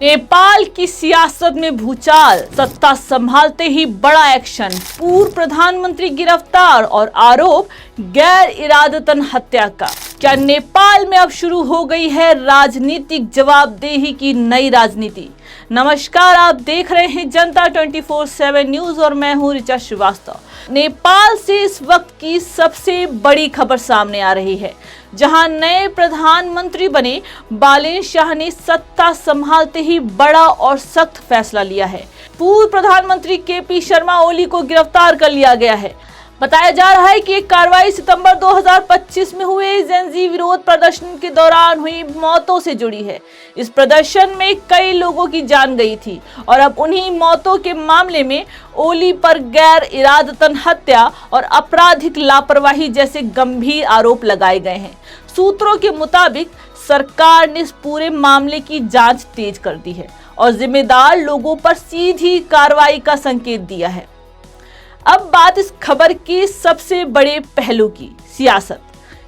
नेपाल की सियासत में भूचाल, सत्ता संभालते ही बड़ा एक्शन, पूर्व प्रधानमंत्री गिरफ्तार और आरोप गैर इरादतन हत्या का। क्या नेपाल में अब शुरू हो गई है राजनीतिक जवाबदेही की नई राजनीति? नमस्कार, आप देख रहे हैं जनता 24/7 न्यूज और मैं हूं ऋचा श्रीवास्तव। नेपाल से इस वक्त की सबसे बड़ी खबर सामने आ रही है, जहां नए प्रधानमंत्री बने बालेन शाह ने सत्ता संभालते ही बड़ा और सख्त फैसला लिया है। पूर्व प्रधानमंत्री केपी शर्मा ओली को गिरफ्तार कर लिया गया है। बताया जा रहा है कि एक कार्रवाई सितंबर 2025 में हुए जेनजी विरोध प्रदर्शन के दौरान हुई मौतों से जुड़ी है। इस प्रदर्शन में कई लोगों की जान गई थी और अब उन्हीं मौतों के मामले में ओली पर गैर इरादतन हत्या और आपराधिक लापरवाही जैसे गंभीर आरोप लगाए गए हैं। सूत्रों के मुताबिक सरकार ने इस पूरे मामले की जांच तेज कर दी है और जिम्मेदार लोगों पर सीधी कार्रवाई का संकेत दिया है। अब बात इस खबर के सबसे बड़े पहलू की, सियासत।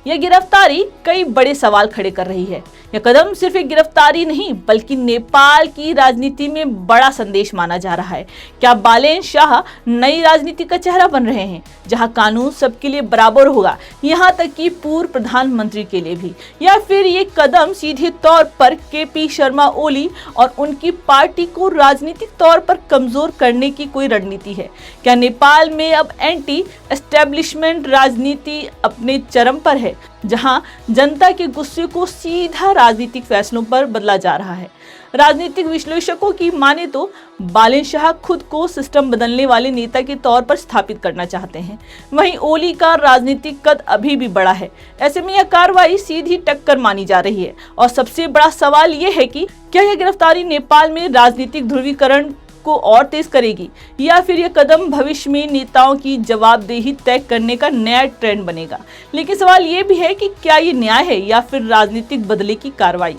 यह गिरफ्तारी कई बड़े सवाल खड़े कर रही है। यह कदम सिर्फ एक गिरफ्तारी नहीं बल्कि नेपाल की राजनीति में बड़ा संदेश माना जा रहा है। क्या बालेन शाह नई राजनीति का चेहरा बन रहे हैं, जहां कानून सबके लिए बराबर होगा, यहां तक कि पूर्व प्रधानमंत्री के लिए भी? या फिर ये कदम सीधे तौर पर केपी शर्मा ओली और उनकी पार्टी को राजनीतिक तौर पर कमजोर करने की कोई रणनीति है? क्या नेपाल में अब एंटी एस्टेब्लिशमेंट राजनीति अपने चरम पर है, जहां जनता के गुस्से को सीधा राजनीतिक फैसलों पर बदला जा रहा है? राजनीतिक विश्लेषकों की माने तो बालेन शाह खुद को सिस्टम बदलने वाले नेता के तौर पर स्थापित करना चाहते हैं। वहीं ओली का राजनीतिक कद अभी भी बड़ा है। ऐसे में यह कार्रवाई सीधी टक्कर मानी जा रही है और सबसे बड़ा सवाल यह है कि क्या यह गिरफ्तारी नेपाल में राजनीतिक ध्रुवीकरण को और तेज करेगी या फिर यह कदम भविष्य में नेताओं की जवाबदेही तय करने का नया ट्रेंड बनेगा? लेकिन सवाल यह भी है कि क्या ये न्याय है या फिर राजनीतिक बदले की कार्रवाई?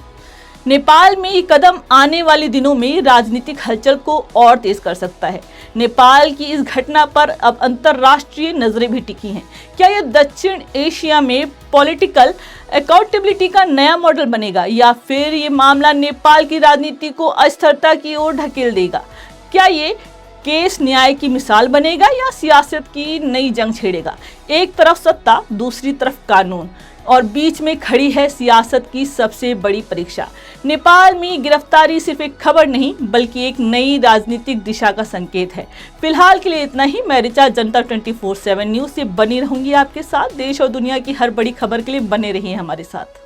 नेपाल में ये कदम आने वाले दिनों में राजनीतिक हलचल को और तेज कर सकता है। नेपाल की इस घटना पर अब अंतर्राष्ट्रीय नजरें भी टिकी हैं। क्या यह दक्षिण एशिया में पॉलिटिकल अकाउंटेबिलिटी का नया मॉडल बनेगा या फिर ये मामला नेपाल की राजनीति को अस्थिरता की ओर ढकेल देगा? क्या ये केस न्याय की मिसाल बनेगा या सियासत की नई जंग छेड़ेगा? एक तरफ सत्ता, दूसरी तरफ कानून और बीच में खड़ी है सियासत की सबसे बड़ी परीक्षा। नेपाल में गिरफ्तारी सिर्फ एक खबर नहीं बल्कि एक नई राजनीतिक दिशा का संकेत है। फिलहाल के लिए इतना ही। मैं ऋचा, जनता 24/7 न्यूज से बनी रहूंगी आपके साथ। देश और दुनिया की हर बड़ी खबर के लिए बने रहिए हमारे साथ।